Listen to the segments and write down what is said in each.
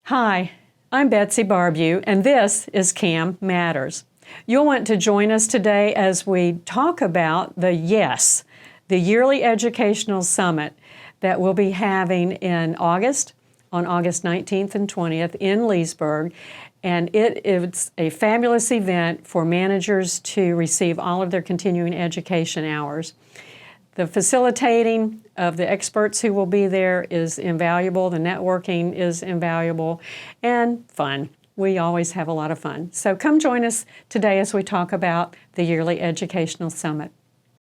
Hi, I'm Betsy Barbieux, and this is CAM Matters. You'll want to join us today as we talk about the yearly educational summit that we'll be having in August, on August 19th and 20th in Leesburg. And it's a fabulous event for managers to receive all of their continuing education hours. The facilitating of the experts who will be there is invaluable. The networking is invaluable and fun. We always have a lot of fun. So come join us today as we talk about the yearly educational summit.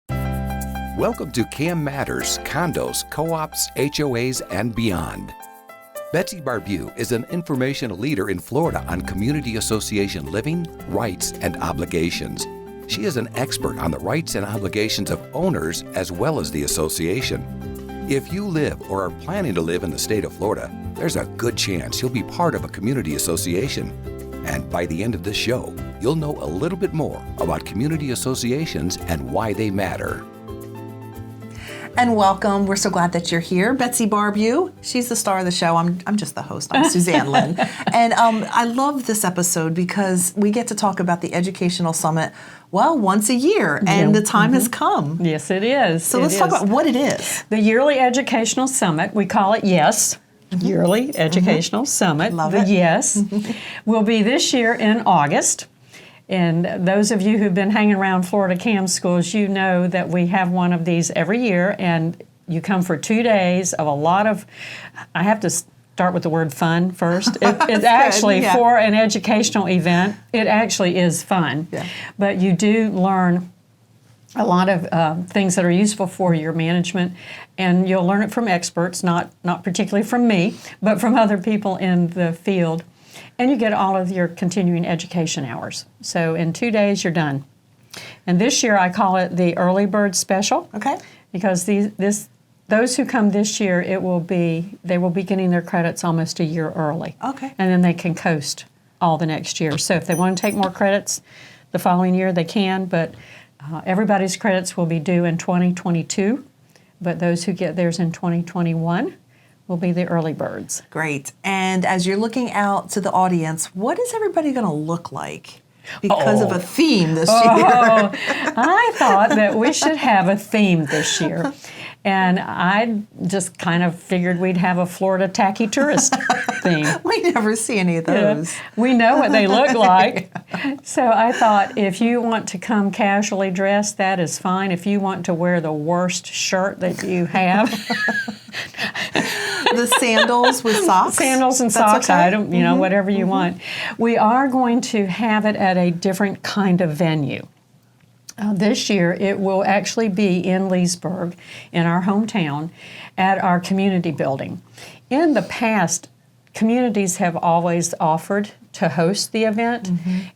Welcome to CAM Matters, Condos, Co-ops, HOAs, and beyond. Betsy Barbieux is an informational leader in Florida on community association living, rights, and obligations. She is an expert on the rights and obligations of owners as well as the association. If you live or are planning to live in the state of Florida, there's a good chance you'll be part of a community association. And by the end of this show, you'll know a little bit more about community associations and why they matter. And welcome. We're so glad that you're here. Betsy Barbieux, she's the star of the show. I'm just the host. I'm Suzanne, Lynn. And I love this episode because we get to talk about the Educational Summit, well, once a year, and the time has come. Yes, it is. So let's talk about what it is. The Yearly Educational Summit, we call it YES, Yearly Educational Summit. Love the it. YES will be this year in August. And those of you who've been hanging around Florida CAM schools, you know that we have one of these every year, and you come for 2 days of a lot of, I have to start with the word fun first. It's actually, for an educational event, it actually is fun. Yeah. But you do learn a lot of things that are useful for your management, and you'll learn it from experts, not particularly from me, but from other people in the field. And you get all of your continuing education hours. So in 2 days, you're done. And this year, I call it the Early Bird Special. Okay. Because those who come this year, they will be getting their credits almost a year early. Okay. And then they can coast all the next year. So if they want to take more credits the following year, they can. But everybody's credits will be due in 2022. But those who get theirs in 2021 will be the early birds. Great. And as you're looking out to the audience, what is everybody going to look like? Because of a theme this year. I thought that we should have a theme this year. And I just kind of figured we'd have a Florida tacky tourist theme. We never see any of those. Yeah. We know what they look like. So I thought if you want to come casually dressed, that is fine. If you want to wear the worst shirt that you have. The sandals with socks? Sandals and socks, okay. Whatever you want. We are going to have it at a different kind of venue. This year, it will actually be in Leesburg, in our hometown, at our community building. In the past, communities have always offered to host the event,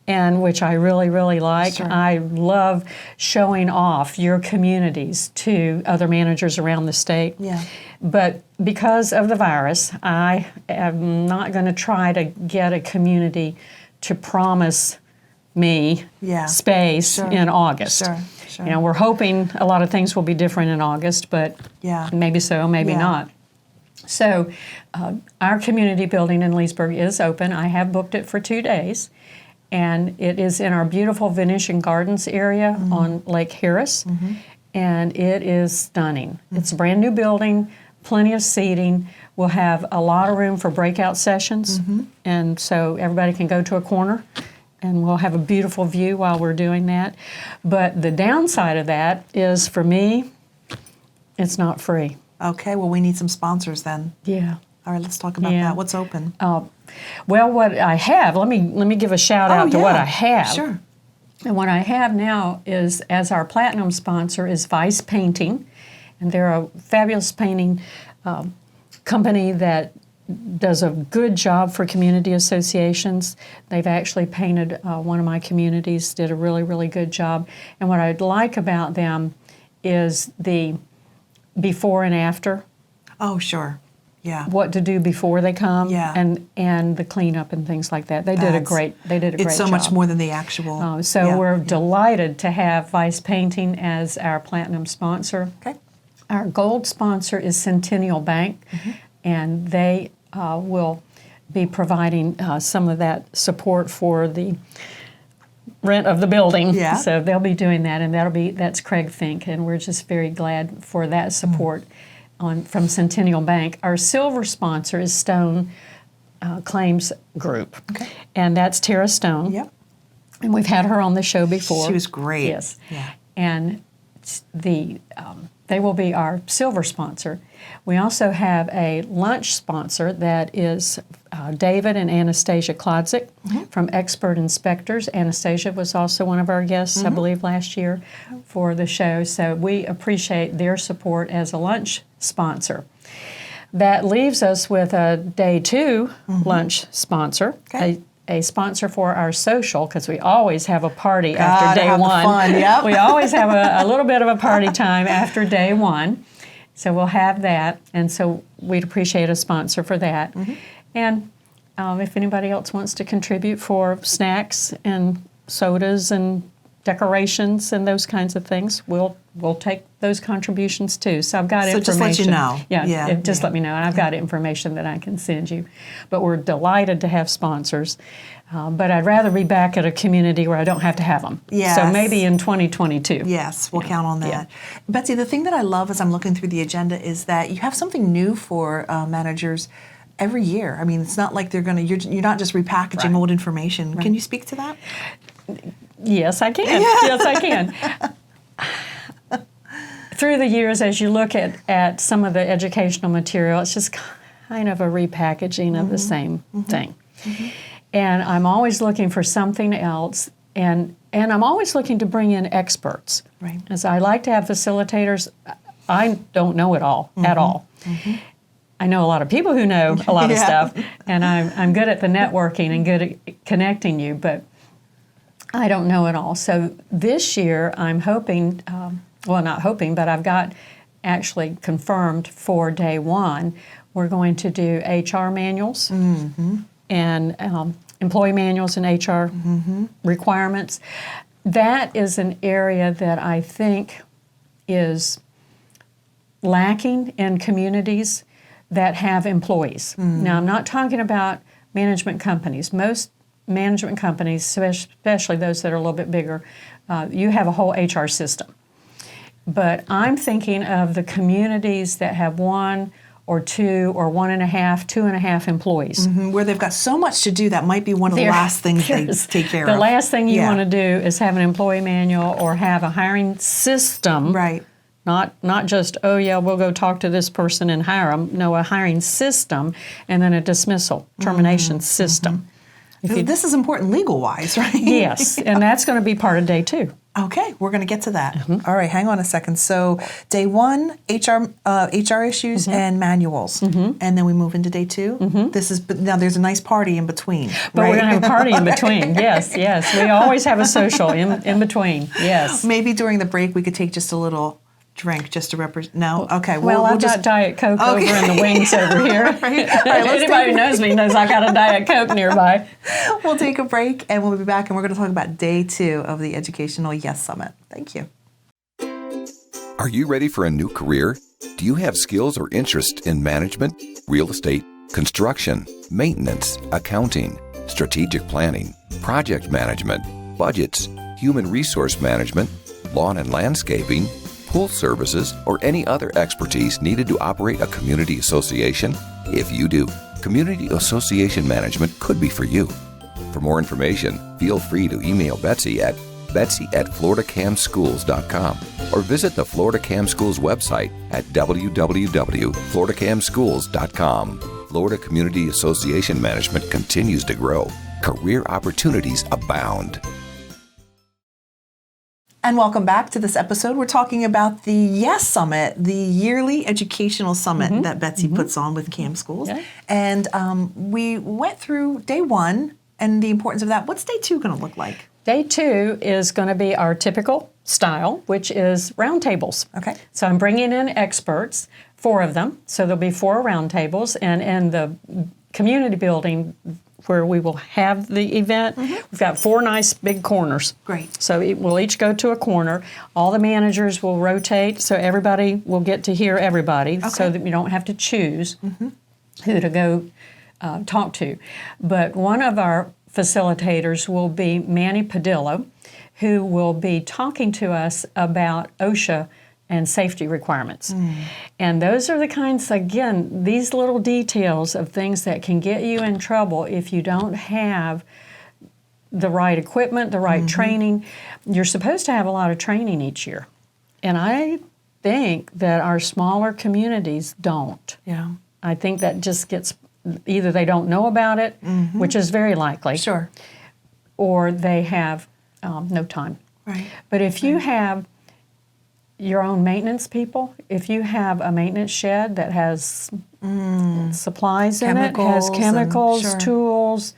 and which I really, really like. Sure. I love showing off your communities to other managers around the state. Yeah. But because of the virus, I am not going to try to get a community to promise me space in August. Sure. We're hoping a lot of things will be different in August, but maybe so, maybe not. So our community building in Leesburg is open. I have booked it for 2 days, and it is in our beautiful Venetian Gardens area on Lake Harris, and it is stunning. It's a brand new building, plenty of seating. We'll have a lot of room for breakout sessions, and so everybody can go to a corner, and we'll have a beautiful view while we're doing that. But the downside of that is, for me, it's not free. Okay, well, we need some sponsors then. Yeah. All right, let's talk about that. What's open? Well, what I have, let me give a shout out to what I have. Sure. And what I have now is, as our platinum sponsor, is Vice Painting. And they're a fabulous painting company that does a good job for community associations. They've actually painted one of my communities, did a really, really good job. And what I like about them is the before and after. Oh, sure. Yeah. What to do before they come, and the cleanup and things like that. They did a great job. It's so much more than the actual. We're delighted to have Vice Painting as our platinum sponsor. Okay. Our gold sponsor is Centennial Bank, and they will be providing some of that support for the rent of the building. Yeah. So they'll be doing that, and that's Craig Fink, and we're just very glad for that support from Centennial Bank. Our silver sponsor is Stone Claims Group, and that's Tara Stone. Yep. And we've had her on the show before. She was great. Yes. Yeah. And they will be our silver sponsor. We also have a lunch sponsor that is David and Anastasia Klodzik from Expert Inspectors. Anastasia was also one of our guests, I believe, last year for the show. So we appreciate their support as a lunch sponsor. That leaves us with a day 2 lunch sponsor, a sponsor for our social, because we always have a party after day 1. Fun, yep. We always have a little bit of a party time after day 1. So we'll have that, and so we'd appreciate a sponsor for that. And if anybody else wants to contribute for snacks and sodas and decorations and those kinds of things, we'll take those contributions too. So I've got information. So just let you know. Just let me know, and I've got information that I can send you. But we're delighted to have sponsors. But I'd rather be back at a community where I don't have to have them. Yes. So maybe in 2022. Yes, we'll count on that. Betsy, the thing that I love as I'm looking through the agenda is that you have something new for managers every year. I mean, it's not like you're not just repackaging old information. Right. Can you speak to that? Yes, I can. Yes, I can. Through the years, as you look at some of the educational material, it's just kind of a repackaging of the same thing. And I'm always looking for something else, and I'm always looking to bring in experts. Right. As I like to have facilitators, I don't know it all at all. I know a lot of people who know a lot of stuff, and I'm good at the networking and good at connecting you, but I don't know it all. So this year I'm hoping, well, not hoping, but I've got actually confirmed for day 1, we're going to do HR manuals and employee manuals and HR requirements. That is an area that I think is lacking in communities that have employees. Now, I'm not talking about management companies. Most management companies, especially those that are a little bit bigger, you have a whole HR system. But I'm thinking of the communities that have 1 or 2 or 1.5, 2.5 employees. Where they've got so much to do, that might be one of the last things they take care of. The last thing you want to do is have an employee manual or have a hiring system. Right. Not just, oh yeah, we'll go talk to this person and hire them. No, a hiring system and then a dismissal, termination system. This is important legal-wise, right? Yes, and that's going to be part of day 2. Okay, we're going to get to that. All right, hang on a second. So day 1, HR issues and manuals, and then we move into day 2. Now there's a nice party in between. But right? we're going to have a party in between. Yes. We always have a social in between. Yes. Maybe during the break we could take just a little drink just to represent. No, okay. Well, I've got Diet Coke over in the wings over here. Right, anybody who knows me knows I got a Diet Coke nearby. We'll take a break and we'll be back, and we're going to talk about day 2 of the Educational Yes Summit. Thank you. Are you ready for a new career? Do you have skills or interest in management, real estate, construction, maintenance, accounting, strategic planning, project management, budgets, human resource management, lawn and landscaping, pool services, or any other expertise needed to operate a community association? If you do, community association management could be for you. For more information, feel free to email Betsy at betsy@floridacamschools.com or visit the Florida Cam Schools website at www.floridacamschools.com. Florida Community Association Management continues to grow. Career opportunities abound. And welcome back to this episode. We're talking about the Yes Summit, the yearly educational summit that Betsy puts on with CAM schools. Yeah. And we went through day 1 and the importance of that. What's day 2 going to look like? Day 2 is going to be our typical style, which is roundtables. Okay. So I'm bringing in experts, 4 of them. So there'll be 4 roundtables, and in the community building where we will have the event, we've got 4 nice big corners. Great. So we'll each go to a corner. All the managers will rotate, so everybody will get to hear everybody, so that you don't have to choose who to go talk to. But one of our facilitators will be Manny Padillo, who will be talking to us about OSHA and safety requirements. And those are the kinds, again, these little details of things that can get you in trouble if you don't have the right equipment, the right training. You're supposed to have a lot of training each year. And I think that our smaller communities don't. Yeah. I think that just gets, either they don't know about it, which is very likely. Sure. Or they have no time. Right. But if you have your own maintenance people, if you have a maintenance shed that has supplies in it, has chemicals, tools.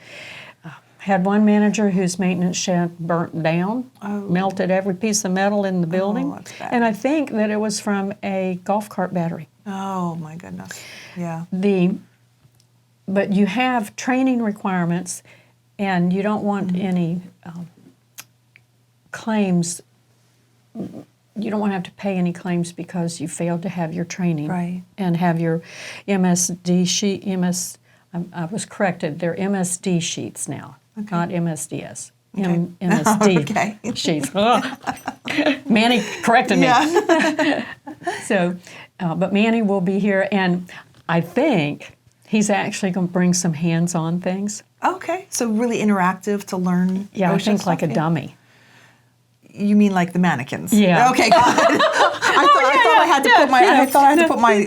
Had one manager whose maintenance shed burnt down, melted every piece of metal in the building. That's bad. And I think that it was from a golf cart battery. Oh my goodness. Yeah. But you have training requirements, and you don't want any claims. You don't want to have to pay any claims because you failed to have your training and have your MSD sheet. I was corrected. They're MSD sheets now, not MSDS. MSD sheets. Manny corrected me. Yeah. So, but Manny will be here, and I think he's actually going to bring some hands-on things. Okay. So really interactive to learn. Yeah, I OSHA think stuff, like a dummy. You mean like the mannequins? Yeah. Okay. Good. I thought I had to put my. I thought I had to put my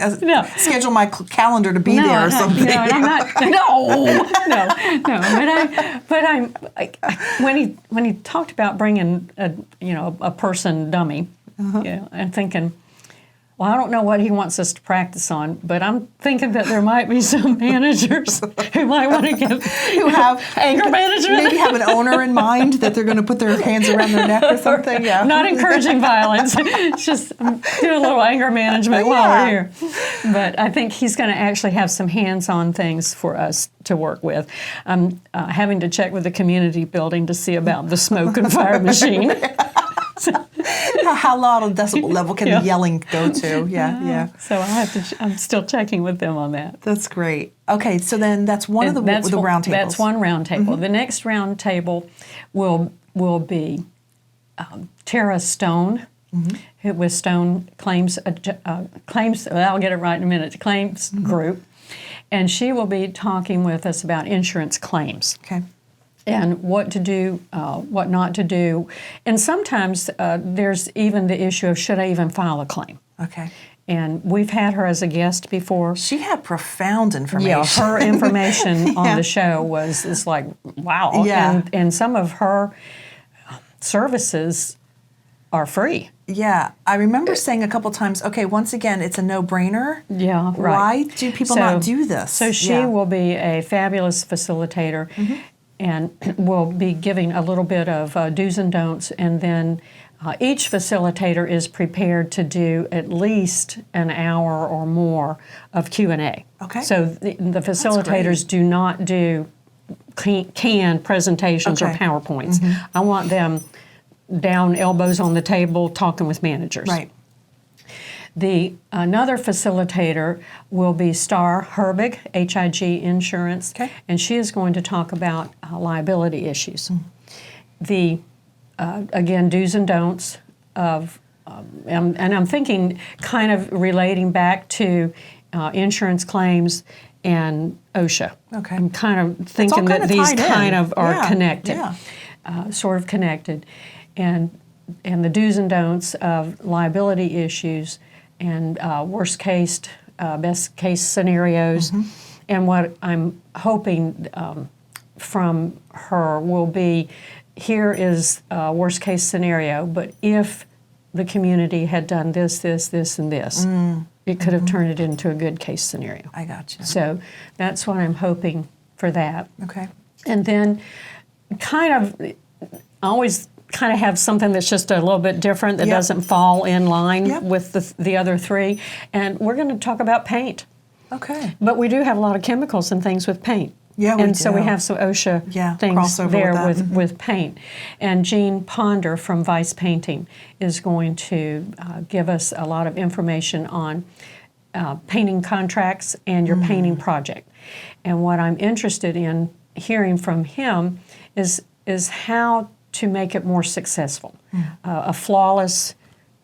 schedule my calendar to be there or something. No, and I'm not. No. But when he talked about bringing a person dummy, I'm thinking, well, I don't know what he wants us to practice on, but I'm thinking that there might be some managers who might want to who have anger management. Maybe have an owner in mind that they're going to put their hands around their neck or something. Yeah. Not encouraging violence. It's just do a little anger management while we're here. But I think he's going to actually have some hands-on things for us to work with. I'm having to check with the community building to see about the smoke and fire machine. How loud a decibel level can the yelling go to? Yeah. So I'm still checking with them on that. That's great. Okay, so then that's one of the round tables. That's one round table. The next round table will be Tara Stone, who with Stone Claims. I'll get it right in a minute. Claims Group, and she will be talking with us about insurance claims. Okay. And what to do, what not to do. And sometimes there's even the issue of should I even file a claim? Okay. And we've had her as a guest before. She had profound information. Yeah, her information on the show is like, wow. Yeah. And some of her services are free. Yeah, I remember saying a couple times, okay, once again, it's a no-brainer. Yeah, right. Why do people not do this? So she will be a fabulous facilitator. And we'll be giving a little bit of do's and don'ts, and then each facilitator is prepared to do at least an hour or more of Q&A. Okay. So the facilitators do not do canned presentations or PowerPoints. I want them down, elbows on the table, talking with managers. Right. Another facilitator will be Star Herbig, HIG Insurance, and she is going to talk about liability issues. Again, do's and don'ts of, and I'm thinking kind of relating back to insurance claims and OSHA. Okay. I'm kind of thinking that these kind of are connected, sort of connected, and the do's and don'ts of liability issues and worst case, best case scenarios. And what I'm hoping from her will be, here is a worst case scenario, but if the community had done this, this, this, and this, it could have turned it into a good case scenario. I got you. So that's what I'm hoping for that. Okay. And then I always kind of have something that's just a little bit different that doesn't fall in line with the other three. And we're going to talk about paint. Okay. But we do have a lot of chemicals and things with paint. Yeah, we and do. so we have some OSHA things there with paint. And Jean Ponder from Vice Painting is going to give us a lot of information on painting contracts and your painting project. And what I'm interested in hearing from him is how to make it more successful, a flawless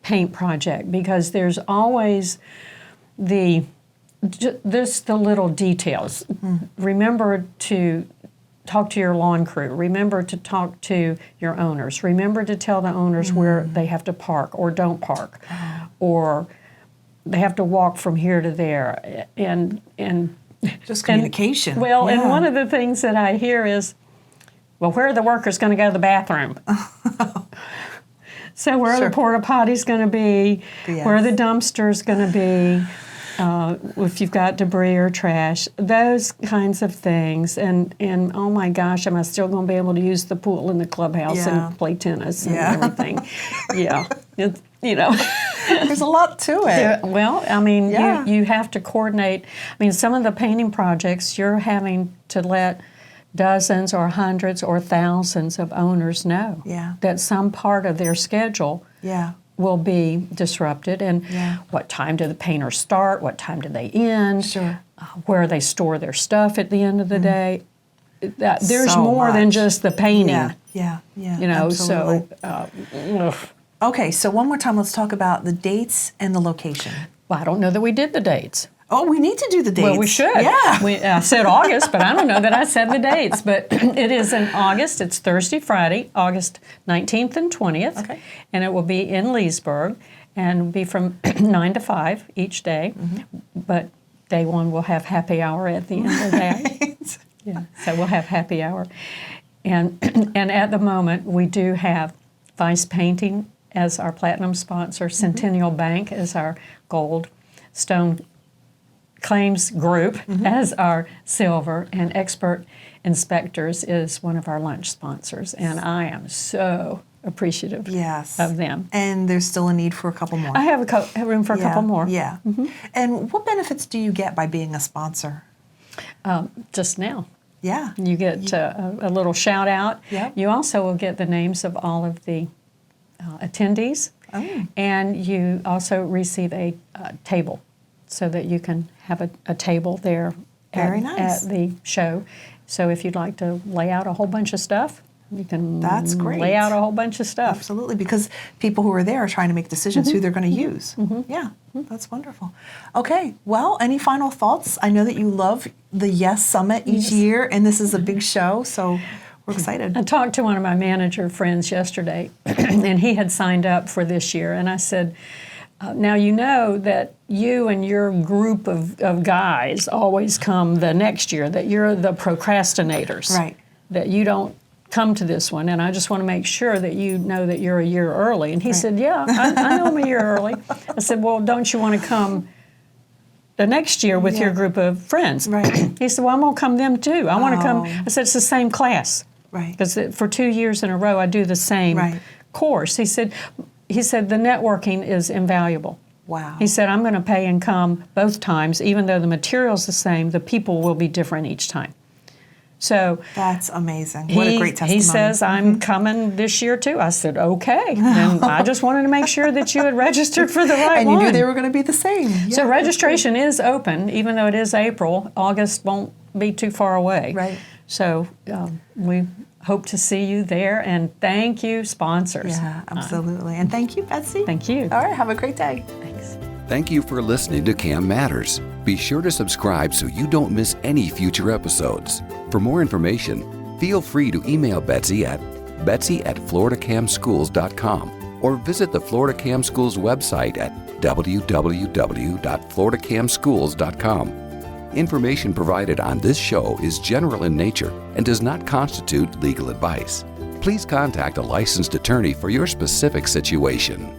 paint project, because there's always the little details. Remember to talk to your lawn crew. Remember to talk to your owners. Remember to tell the owners where they have to park or don't park, or they have to walk from here to there. And just communication. And one of the things that I hear is, well, where are the workers going to go to the bathroom? So where are the porta potties going to be? Yes. Where are the dumpsters going to be? If you've got debris or trash, those kinds of things. And oh my gosh, am I still going to be able to use the pool in the clubhouse and play tennis and everything? It's, There's a lot to it. You have to coordinate. I mean, some of the painting projects, you're having to let dozens or hundreds or thousands of owners know that some part of their schedule will be disrupted. And what time do the painters start? What time do they end? Sure. Where they store their stuff at the end of the day. There's So more than much. just the painting. Yeah. Absolutely. Okay, so one more time, let's talk about the dates and the location. Well, I don't know that we did the dates. Oh, we need to do the dates. Well, we should. Yeah. I said August, but I don't know that I said the dates. But it is in August. It's Thursday, Friday, August 19th and 20th. Okay. And it will be in Leesburg, and will be from 9 to 5 each day. But day one will have happy hour at the end of the day. Yeah, so we'll have happy hour. And at the moment, we do have Vice Painting as our platinum sponsor, Centennial Bank as our gold, Stone Claims Group as our silver, and Expert Inspectors is one of our lunch sponsors. And I am so appreciative of them. And there's still a need for a couple more. I have room for a couple more. Yeah. And what benefits do you get by being a sponsor? Just now. Yeah. You get a little shout out. Yep. You also will get the names of all of the attendees. Oh. And you also receive a table so that you can have a table there Very nice. at the show. So if you'd like to lay out a whole bunch of stuff, you can That's great. lay out a whole bunch of stuff. Absolutely, because people who are there are trying to make decisions who they're going to use. Yeah, that's wonderful. Okay, well, any final thoughts? I know that you love the Yes Summit each year, and this is a big show, so we're excited. I talked to one of my manager friends yesterday, and he had signed up for this year, and I said, now you know that you and your group of guys always come the next year, that you're the procrastinators. Right. That you don't come to this one, and I just want to make sure that you know that you're a year early. And he said, yeah, I know I'm a year early. I said, well, don't you want to come the next year with your group of friends? Right. He said, well, I'm going to come them too. I want to come. I said, it's the same class. Right. Because for 2 years in a row, I do the same course. He said, the networking is invaluable. Wow. He said, I'm going to pay and come both times, even though the material's the same, the people will be different each time. So that's amazing. What a great testimony. He says, I'm coming this year too. I said, okay. And I just wanted to make sure that you had registered for the right and one. you knew they were going to be the same. Yeah, so registration is open, even though it is April. August won't be too far away. Right. So we hope to see you there, and thank you, sponsors. Yeah, absolutely. And thank you, Betsy. Thank you. All right, have a great day. Thanks. Thank you for listening to CAM Matters. Be sure to subscribe so you don't miss any future episodes. For more information, feel free to email Betsy at betsy@floridacamschools.com or visit the Florida Cam Schools website at www.floridacamschools.com. Information provided on this show is general in nature and does not constitute legal advice. Please contact a licensed attorney for your specific situation.